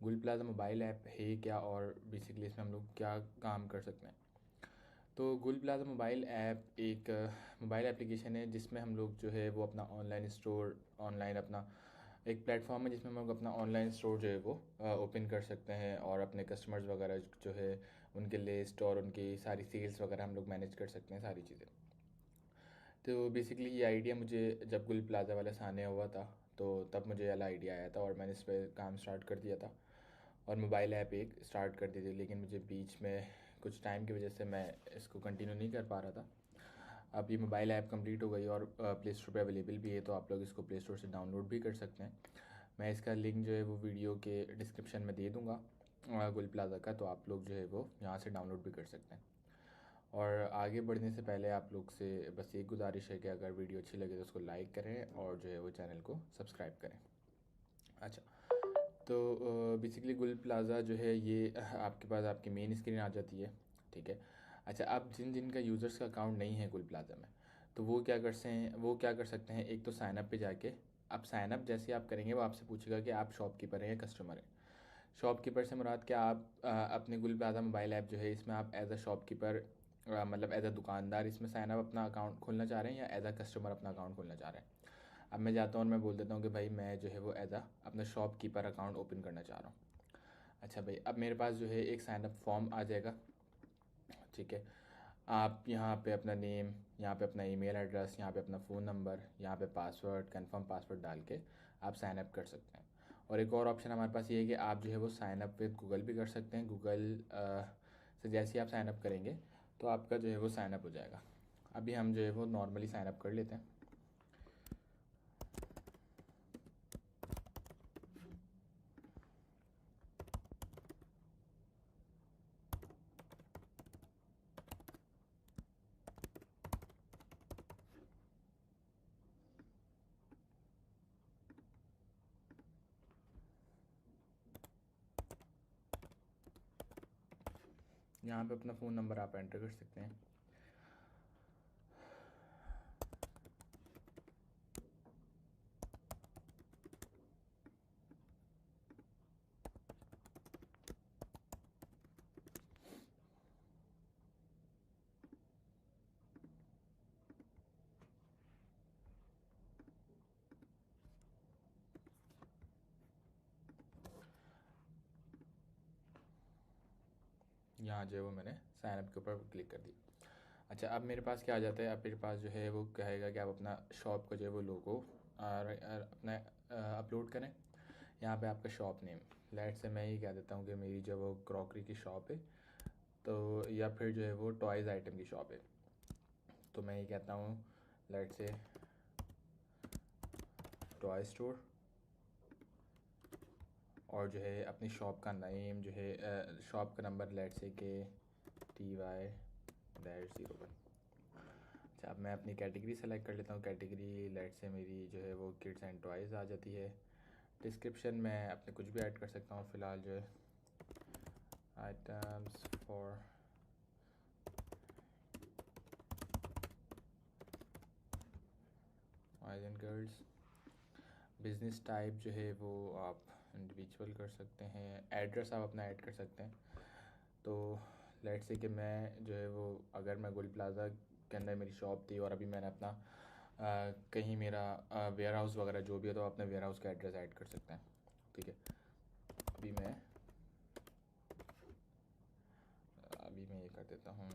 Google plaza mobile app है क्या और बेसिकली इसमें हम लोग क्या काम कर सकते हैं। तो गूगल प्लाज़ा मोबाइल ऐप एक मोबाइल एप्लीकेशन है जिसमें हम लोग जो है वो अपना ऑनलाइन स्टोर ऑनलाइन अपना एक प्लेटफॉर्म है जिसमें हम लोग अपना ऑनलाइन स्टोर जो है वो ओपन कर सकते हैं और अपने कस्टमर्स वगैरह जो है उनके लिस्ट और उनकी सारी सेल्स वगैरह हम लोग मैनेज कर सकते हैं सारी चीज़ें। तो बेसिकली ये आइडिया मुझे जब गुल प्लाज़ा वाला सामने हुआ था तो तब मुझे वाला आइडिया आया था और मैंने इस पर काम स्टार्ट कर दिया था और मोबाइल ऐप एक स्टार्ट कर दी थी। लेकिन मुझे बीच में कुछ टाइम की वजह से मैं इसको कंटिन्यू नहीं कर पा रहा था। अब ये मोबाइल ऐप कंप्लीट हो गई और प्ले स्टोर पे अवेलेबल भी है, तो आप लोग इसको प्ले स्टोर से डाउनलोड भी कर सकते हैं। मैं इसका लिंक जो है वो वीडियो के डिस्क्रिप्शन में दे दूँगा गुल प्लाज़ा का, तो आप लोग जो है वो यहाँ से डाउनलोड भी कर सकते हैं। और आगे बढ़ने से पहले आप लोग से बस एक गुजारिश है कि अगर वीडियो अच्छी लगे तो उसको लाइक करें और जो है वो चैनल को सब्सक्राइब करें। अच्छा, तो बेसिकली गुल प्लाज़ा जो है ये आपके पास आपकी मेन स्क्रीन आ जाती है, ठीक है। अच्छा, अब जिन जिन का यूज़र्स का अकाउंट नहीं है गुल प्लाज़ा में, तो वो क्या कर सकते हैं, एक तो साइनअप पे जाके आप साइनअप जैसे आप करेंगे वो आपसे पूछेगा कि आप शॉपकीपर हैं या कस्टमर हैं। शॉपकीपर से मुराद क्या, आप अपने गुल प्लाज़ा मोबाइल ऐप जो है इसमें आप एज अ शॉपकीपर मतलब एज अ दुकानदार इसमें साइनअप अपना अकाउंट खोलना चाह रहे हैं या एज अ कस्टमर अपना अकाउंट खोलना चाह रहे हैं। अब मैं जाता हूँ और मैं बोल देता हूँ कि भाई मैं जो है वो एज अ अपना शॉपकीपर अकाउंट ओपन करना चाह रहा हूँ। अच्छा भाई, अब मेरे पास जो है एक साइनअप फॉर्म आ जाएगा, ठीक है। आप यहाँ पे अपना नेम, यहाँ पे अपना ईमेल एड्रेस, यहाँ पे अपना फ़ोन नंबर, यहाँ पे पासवर्ड, कंफर्म पासवर्ड डाल के आप साइन अप कर सकते हैं। और एक और ऑप्शन हमारे पास ये है कि आप जो है वो साइन अप विद गूगल भी कर सकते हैं। गूगल से जैसे ही आप साइन अप करेंगे तो आपका जो है वो साइन अप हो जाएगा। अभी हम जो है वो नॉर्मली साइन अप कर लेते हैं। यहाँ पे अपना फ़ोन नंबर आप एंटर कर सकते हैं। यहाँ जो है वो मैंने साइन अप के ऊपर क्लिक कर दी। अच्छा, अब मेरे पास क्या आ जाता है, अब मेरे पास जो है वो कहेगा कि आप अपना शॉप का जो है वो लोगो अपना अपलोड करें। यहाँ पे आपका शॉप नेम, लेट से मैं ये कह देता हूँ कि मेरी जो वो क्रॉकरी की शॉप है, तो या फिर जो है वो टॉयज़ आइटम की शॉप है, तो मैं ये कहता हूँ लेट से टॉय स्टोर। और जो है अपनी शॉप का नेम जो है शॉप का नंबर लेट से के TY-01। अच्छा, अब मैं अपनी कैटेगरी सेलेक्ट कर लेता हूँ। कैटेगरी लेट से मेरी जो है वो किड्स एंड टॉयज़ आ जाती है। डिस्क्रिप्शन में अपने कुछ भी ऐड कर सकता हूँ, फ़िलहाल जो है items for boys and girls. Business type जो है वो आप इंडिविजुअल कर सकते हैं। एड्रेस आप अपना ऐड कर सकते हैं। तो लेट से कि मैं जो है वो अगर मैं गोल्ड प्लाज़ा के अंदर मेरी शॉप थी और अभी मैंने अपना कहीं मेरा वेयर हाउस वगैरह जो भी है, तो आप अपने वेयर हाउस का एड्रेस ऐड कर सकते हैं, ठीक है। अभी मैं ये कर देता हूँ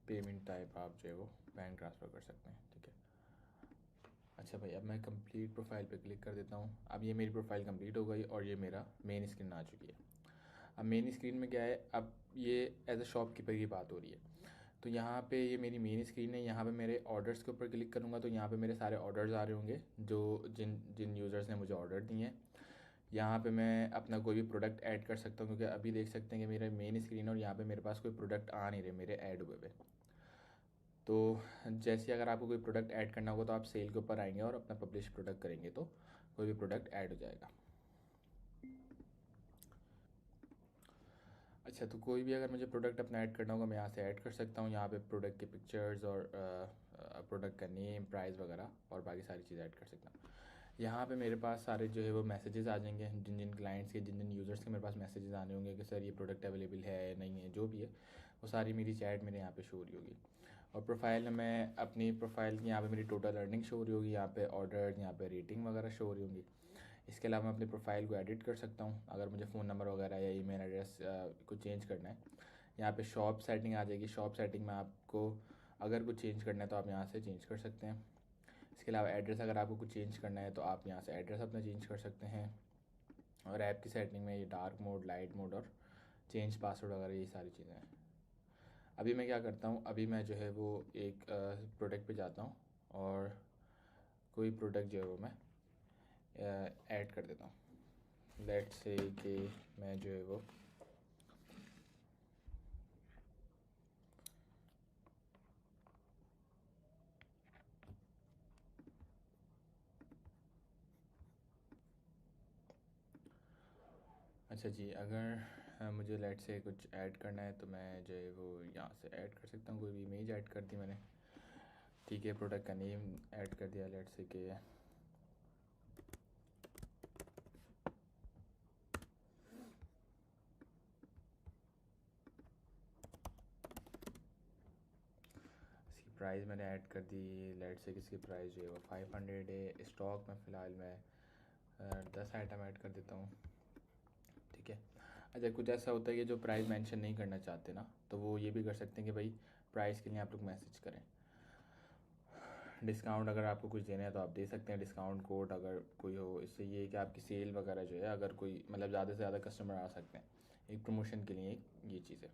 पेमेंट टाइप आप जो है वो बैंक ट्रांसफ़र कर सकते हैं, ठीक है। अच्छा भाई, अब मैं कंप्लीट प्रोफाइल पे क्लिक कर देता हूँ। अब ये मेरी प्रोफाइल कंप्लीट हो गई और ये मेरा मेन स्क्रीन आ चुकी है। अब मेन स्क्रीन में क्या है, अब ये एज अ शॉपकीपर की बात हो रही है। तो यहाँ पे ये मेरी मेन स्क्रीन है। यहाँ पे मेरे ऑर्डर्स के ऊपर क्लिक करूँगा तो यहाँ पे मेरे सारे ऑर्डर्स आ रहे होंगे जो जिन जिन यूज़र्स ने मुझे ऑर्डर दिए हैं। यहाँ पे मैं अपना कोई भी प्रोडक्ट ऐड कर सकता हूँ, क्योंकि अभी देख सकते हैं कि मेरा मेन स्क्रीन और यहाँ पे मेरे पास कोई प्रोडक्ट आ नहीं रहे मेरे ऐड हुए पे। तो जैसे अगर आपको कोई प्रोडक्ट ऐड करना होगा तो आप सेल के ऊपर आएंगे और अपना पब्लिश प्रोडक्ट करेंगे तो कोई भी प्रोडक्ट ऐड हो जाएगा। अच्छा, तो कोई भी अगर मुझे प्रोडक्ट अपना ऐड करना होगा मैं यहाँ से ऐड कर सकता हूँ। यहाँ पे प्रोडक्ट के पिक्चर्स और प्रोडक्ट का नेम, प्राइस वगैरह और बाकी सारी चीज़ें ऐड कर सकता हूँ। यहाँ पे मेरे पास सारे जो है वो मैसेजेस आ जाएंगे, जिन जिन क्लाइंट्स के, जिन जिन यूज़र्स के मेरे पास मैसेजेस आने होंगे कि सर ये प्रोडक्ट अवेलेबल है नहीं है, जो भी है वो सारी मेरी चैट मेरे यहाँ पे शो हो रही होगी। और प्रोफाइल में मैं अपनी प्रोफाइल की यहाँ पे मेरी टोटल अर्निंग शो हो रही होगी, यहाँ पे ऑर्डर, यहाँ पे रेटिंग वगैरह शो हो रही होंगी। इसके अलावा मैं अपनी प्रोफाइल को एडिट कर सकता हूँ अगर मुझे फ़ोन नंबर वगैरह या ईमेल एड्रेस को चेंज करना है। यहाँ पे शॉप सेटिंग आ जाएगी। शॉप सेटिंग में आपको अगर कुछ चेंज करना है तो आप यहाँ से चेंज कर सकते हैं। इसके अलावा एड्रेस, अगर आपको कुछ चेंज करना है तो आप यहाँ से एड्रेस अपना चेंज कर सकते हैं। और ऐप की सेटिंग में ये डार्क मोड, लाइट मोड और चेंज पासवर्ड वगैरह ये सारी चीज़ें हैं। अभी मैं क्या करता हूँ, अभी मैं जो है वो एक प्रोडक्ट पे जाता हूँ और कोई प्रोडक्ट जो है वो मैं ऐड कर देता हूँ। लेट्स से कि मैं जो है वो अच्छा जी, अगर मुझे लेट से कुछ ऐड करना है तो मैं जो है वो यहाँ से ऐड कर सकता हूँ। कोई भी इमेज ऐड कर दी मैंने, ठीक है। प्रोडक्ट का नेम ऐड कर दिया, लेट से कि इसकी प्राइस मैंने ऐड कर दी, लेट से किसकी प्राइस जो है वो 500 है। स्टॉक में फ़िलहाल मैं 10 आइटम ऐड कर देता हूँ, ठीक है। अच्छा, कुछ ऐसा होता है कि जो प्राइस मेंशन नहीं करना चाहते ना, तो वो ये भी कर सकते हैं कि भाई प्राइस के लिए आप लोग मैसेज करें। डिस्काउंट अगर आपको कुछ देना है तो आप दे सकते हैं, डिस्काउंट कोड अगर कोई हो। इससे ये है कि आपकी सेल वगैरह जो है, अगर कोई मतलब ज़्यादा से ज़्यादा कस्टमर आ सकते हैं, एक प्रमोशन के लिए ये चीज़ है,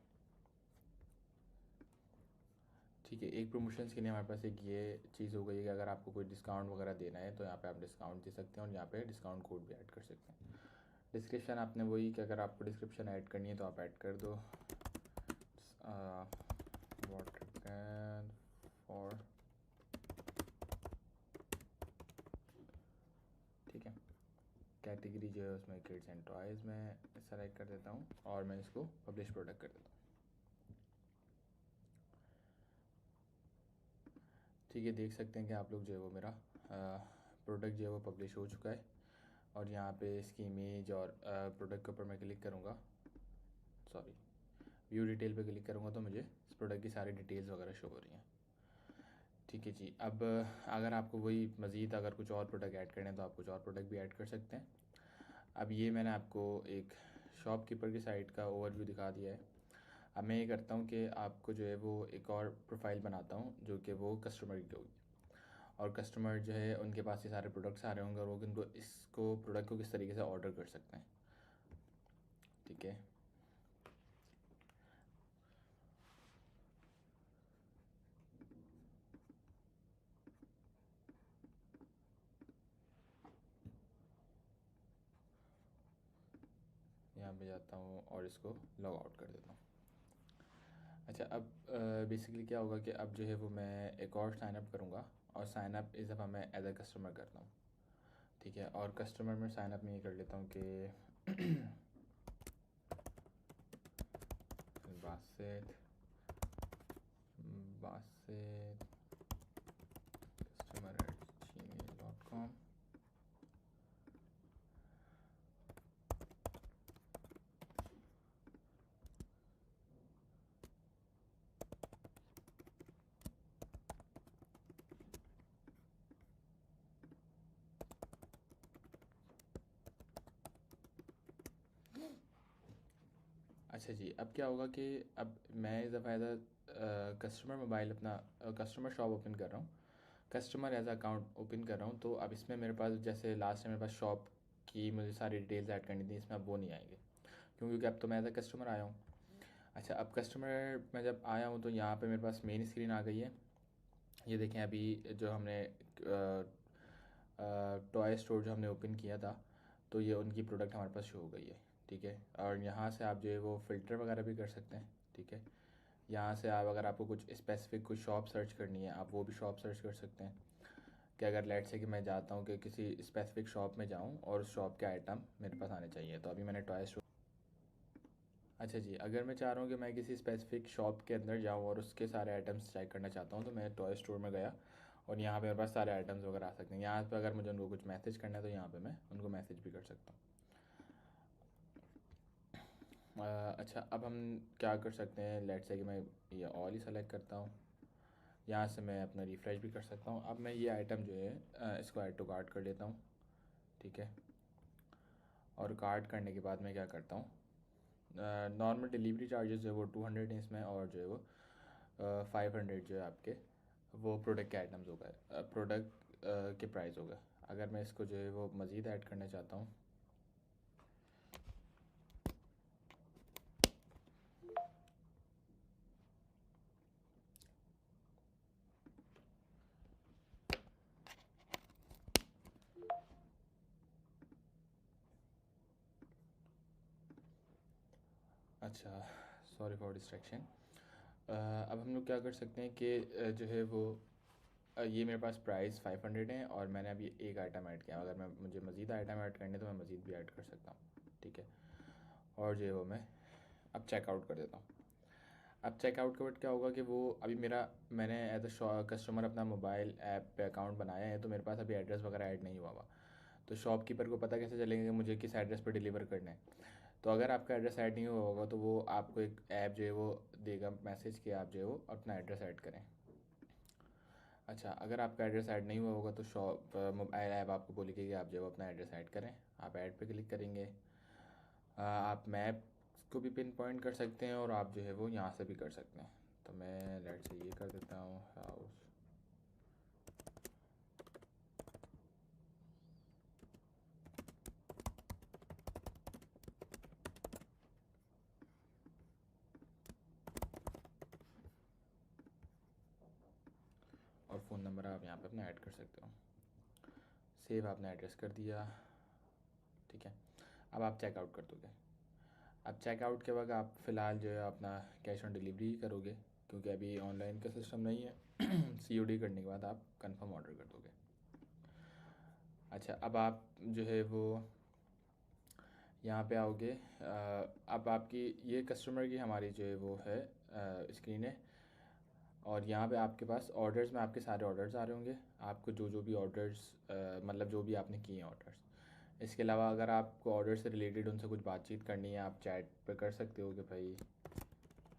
ठीक है। एक प्रमोशंस के लिए हमारे पास एक ये चीज़ हो गई है कि अगर आपको कोई डिस्काउंट वगैरह देना है तो यहाँ पे आप डिस्काउंट दे सकते हैं और यहाँ पे डिस्काउंट कोड भी ऐड कर सकते हैं। डिस्क्रिप्शन आपने वही कि अगर आपको डिस्क्रिप्शन ऐड करनी है तो आप ऐड कर दो। वाटर कैन फॉर, ठीक है। कैटेगरी जो है उसमें किड्स एंड टॉयज़ में सेलेक्ट कर देता हूँ और मैं इसको पब्लिश प्रोडक्ट कर देता हूँ, ठीक है। देख सकते हैं कि आप लोग जो है वो मेरा प्रोडक्ट जो है वो पब्लिश हो चुका है। और यहाँ पे इसकी इमेज और प्रोडक्ट के ऊपर मैं क्लिक करूँगा, सॉरी, व्यू डिटेल पे क्लिक करूँगा तो मुझे इस प्रोडक्ट की सारी डिटेल्स वगैरह शो हो रही हैं, ठीक है जी। अब अगर आपको वही मज़ीद अगर कुछ और प्रोडक्ट ऐड करने हैं तो आप कुछ और प्रोडक्ट भी ऐड कर सकते हैं। अब ये मैंने आपको एक शॉपकीपर की साइट का ओवरव्यू दिखा दिया है। अब मैं ये करता हूँ कि आपको जो है वो एक और प्रोफाइल बनाता हूँ जो कि वो कस्टमर की होगी। और कस्टमर जो है उनके पास ये सारे प्रोडक्ट्स आ रहे होंगे और वो उनको इसको प्रोडक्ट को किस तरीके से ऑर्डर कर सकते हैं, ठीक है। यहाँ पे जाता हूँ और इसको लॉग आउट कर देता हूँ। अच्छा, अब बेसिकली क्या होगा कि अब जो है वो मैं एक और साइन अप करूँगा और साइन अप इस दफ़ा मैं एज अ कस्टमर करता हूँ, ठीक है। और कस्टमर में साइन अप में ये कर लेता हूँ कि बासित बासित customer@gmail.com। अच्छा जी, अब क्या होगा कि अब मैं इस दफ़ा एज अ कस्टमर मोबाइल अपना कस्टमर शॉप ओपन कर रहा हूँ, कस्टमर एज अकाउंट ओपन कर रहा हूँ। तो अब इसमें मेरे पास जैसे लास्ट टाइम मेरे पास शॉप की मुझे सारी डिटेल्स ऐड करनी थी, इसमें अब वो नहीं आएंगे क्योंकि अब तो मैं एज अ कस्टमर आया हूँ। अच्छा, अब कस्टमर मैं जब आया हूँ तो यहाँ पे मेरे पास मेन स्क्रीन आ गई है। ये देखें, अभी जो हमने टॉय स्टोर जो हमने ओपन किया था तो ये उनकी प्रोडक्ट हमारे पास शो हो गई है, ठीक है। और यहाँ से आप जो है वो फ़िल्टर वगैरह भी कर सकते हैं, ठीक है। यहाँ से आप अगर आपको कुछ स्पेसिफिक कुछ शॉप सर्च करनी है आप वो भी शॉप सर्च कर सकते हैं कि अगर लेट से कि मैं चाहता हूँ कि किसी स्पेसिफिक शॉप में जाऊँ और उस शॉप के आइटम मेरे पास आने चाहिए। तो अभी मैंने टॉय स्टोर, अच्छा जी, अगर मैं चाह रहा हूँ कि मैं किसी स्पेसिफ़िक शॉप के अंदर जाऊँ और उसके सारे आइटम्स चेक करना चाहता हूँ, तो मैं टॉय स्टोर में गया और यहाँ पे मेरे पास सारे आइटम्स वगैरह आ सकते हैं। यहाँ पे अगर मुझे उनको कुछ मैसेज करना है तो यहाँ पे मैं उनको मैसेज भी कर सकता हूँ। अच्छा, अब हम क्या कर सकते हैं, लेट्स से कि मैं ये ऑल ही सेलेक्ट करता हूँ। यहाँ से मैं अपना रिफ़्रेश भी कर सकता हूँ। अब मैं ये आइटम जो है इसको ऐड टू कार्ट कर लेता हूँ, ठीक है। और कार्ट करने के बाद मैं क्या करता हूँ, नॉर्मल डिलीवरी चार्जेस जो है वो 200 हैं इसमें, और जो है वो 500 जो है आपके वो प्रोडक्ट के आइटम्स हो गए, प्रोडक्ट के प्राइस हो गए। अगर मैं इसको जो है वो मज़ीद ऐड करना चाहता हूँ, अच्छा, सॉरी फॉर डिस्ट्रैक्शन। अब हम लोग क्या कर सकते हैं कि जो है वो ये मेरे पास प्राइस 500 है और मैंने अभी एक आइटम ऐड किया। अगर मैं मुझे मज़ीद आइटम ऐड करने तो मैं मज़ीद भी ऐड कर सकता हूँ, ठीक है। और जो है वो मैं अब चेकआउट कर देता हूँ। अब चेकआउट के बाद क्या होगा कि वो अभी मेरा मैंने एज अ कस्टमर अपना मोबाइल ऐप पे अकाउंट बनाया है, तो मेरे पास अभी एड्रेस वगैरह ऐड नहीं हुआ। तो शॉपकीपर को पता कैसे चलेगा कि मुझे किस एड्रेस पर डिलीवर करना है। तो अगर आपका एड्रेस ऐड नहीं हुआ होगा तो वो आपको एक ऐप जो है वो देगा मैसेज कि आप जो है वो अपना एड्रेस ऐड करें। अच्छा, अगर आपका एड्रेस ऐड नहीं हुआ होगा तो शॉप मोबाइल ऐप आपको बोलेगी कि आप जो है वो अपना एड्रेस ऐड करें। आप ऐड पे क्लिक करेंगे। आप मैप को भी पिन पॉइंट कर सकते हैं और आप जो है वो यहाँ से भी कर सकते हैं। तो मैं लेट से ये कर देता हूँ हाउस। और फ़ोन नंबर आप यहाँ पे अपना ऐड कर सकते हो। सेव आपने एड्रेस कर दिया, ठीक है। अब आप चेकआउट कर दोगे। अब चेकआउट के वक्त आप फ़िलहाल जो है अपना कैश ऑन डिलीवरी ही करोगे, क्योंकि अभी ऑनलाइन का सिस्टम नहीं है। सीओडी करने के बाद आप कंफर्म ऑर्डर कर दोगे। अच्छा, अब आप जो है वो यहाँ पे आओगे। अब आपकी ये कस्टमर की हमारी जो है वो है स्क्रीन है, और यहाँ पे आपके पास ऑर्डर्स में आपके सारे ऑर्डर्स आ रहे होंगे। आपको जो जो भी ऑर्डर्स मतलब जो भी आपने किए हैं ऑर्डर्स। इसके अलावा अगर आपको ऑर्डर से रिलेटेड उनसे कुछ बातचीत करनी है, आप चैट पे कर सकते हो कि भाई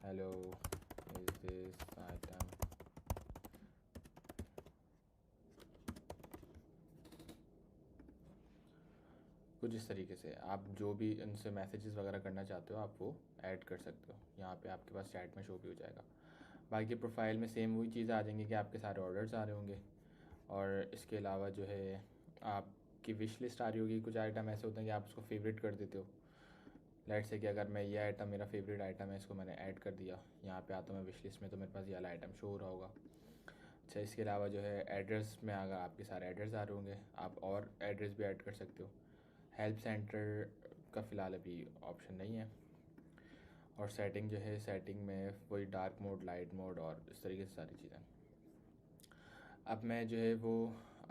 हेलो, इज़ दिस आइटम, कुछ इस तरीके से आप जो भी उनसे मैसेजेस वगैरह करना चाहते हो आप वो ऐड कर सकते हो। यहाँ पे आपके पास चैट में शो भी हो जाएगा। बाकी प्रोफाइल में सेम वही चीज़ आ जाएंगी कि आपके सारे ऑर्डर्स आ रहे होंगे। और इसके अलावा जो है आपकी विश लिस्ट आ रही होगी। कुछ आइटम ऐसे होते हैं कि आप उसको फेवरेट कर देते हो। लेट्स से कि अगर मैं ये आइटम मेरा फेवरेट आइटम है, इसको मैंने ऐड कर दिया, यहाँ पे आता हूँ मैं विश लिस्ट में, तो मेरे पास ये वाला आइटम शो हो रहा होगा। अच्छा, इसके अलावा जो है एड्रेस में अगर आपके सारे एड्रेस आ रहे होंगे, आप और एड्रेस भी ऐड कर सकते हो। हेल्प सेंटर का फ़िलहाल अभी ऑप्शन नहीं है। और सेटिंग जो है, सेटिंग में वही डार्क मोड, लाइट मोड और इस तरीके से सारी चीज़ें। अब मैं जो है वो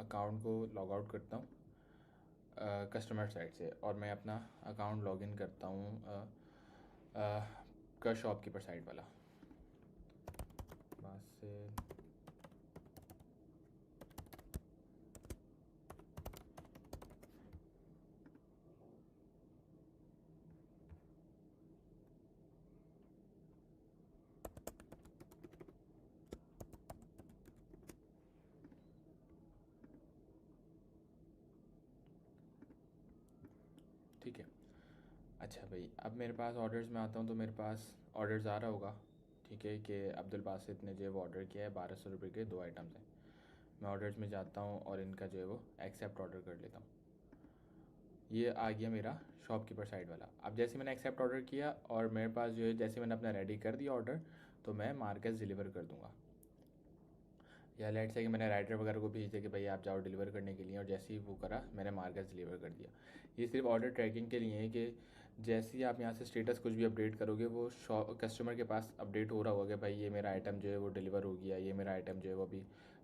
अकाउंट को लॉग आउट करता हूँ कस्टमर साइट से, और मैं अपना अकाउंट लॉगिन करता हूँ का शॉपकीपर साइट वाला बस से। ठीक है। अच्छा भाई, अब मेरे पास ऑर्डर्स में आता हूँ तो मेरे पास ऑर्डर्स आ रहा होगा, ठीक है, कि अब्दुल बासित ने जो है वो ऑर्डर किया है 1200 रुपये के 2 आइटम्स हैं। मैं ऑर्डर्स में जाता हूँ और इनका जो है वो एक्सेप्ट ऑर्डर कर लेता हूँ। ये आ गया मेरा शॉपकीपर साइड वाला। अब जैसे मैंने एक्सेप्ट ऑर्डर किया और मेरे पास जो है जैसे मैंने अपना रेडी कर दिया ऑर्डर, तो मैं मार्केट डिलीवर कर दूँगा। या लेट्स से कि मैंने राइडर वगैरह को भेज दिया कि भाई आप जाओ डिलीवर करने के लिए, और जैसे ही वो करा मैंने मार्केट डिलीवर कर दिया। ये सिर्फ ऑर्डर ट्रैकिंग के लिए है कि जैसे ही आप यहाँ से स्टेटस कुछ भी अपडेट करोगे, वो कस्टमर के पास अपडेट हो रहा होगा कि भाई ये मेरा आइटम जो है वो डिलीवर हो गया, ये मेरा आइटम जो है वो अभी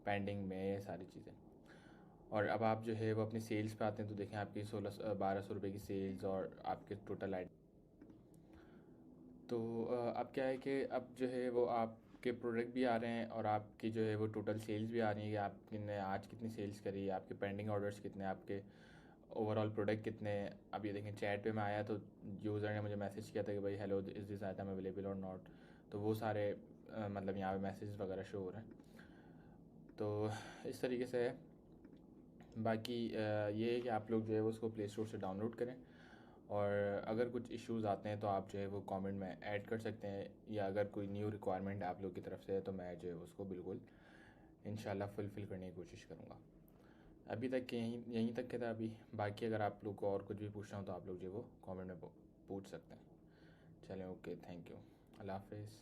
पेंडिंग में है, ये सारी चीज़ें। और अब आप जो है वो अपनी सेल्स पे आते हैं तो देखें आपकी 1200 रुपये की सेल्स और आपके टोटल आइटम। तो अब क्या है कि अब जो है वो आपके प्रोडक्ट भी आ रहे हैं और आपकी जो है वो टोटल सेल्स भी आ रही है कि आपने आज कितनी सेल्स करी, आपके पेंडिंग ऑर्डर्स कितने, आपके ओवरऑल प्रोडक्ट कितने। अब ये देखें, चैट पे मैं आया तो यूज़र ने मुझे मैसेज किया था कि भाई hello, is this item available और नॉट। तो वो सारे मतलब यहाँ पे मैसेज वगैरह शो हो रहे हैं। तो इस तरीके से है। बाकी ये है कि आप लोग जो है वो उसको प्ले स्टोर से डाउनलोड करें, और अगर कुछ इश्यूज़ आते हैं तो आप जो है वो कमेंट में ऐड कर सकते हैं, या अगर कोई न्यू रिक्वायरमेंट आप लोग की तरफ से है तो मैं जो है उसको बिल्कुल इंशाल्लाह फुलफ़िल करने की कोशिश करूँगा। अभी तक के यहीं तक के था अभी। बाकी अगर आप लोग को और कुछ भी पूछना हो तो आप लोग जो है वो कमेंट में पूछ सकते हैं। चलें, ओके, थैंक यू, अल्लाह हाफ़िज़।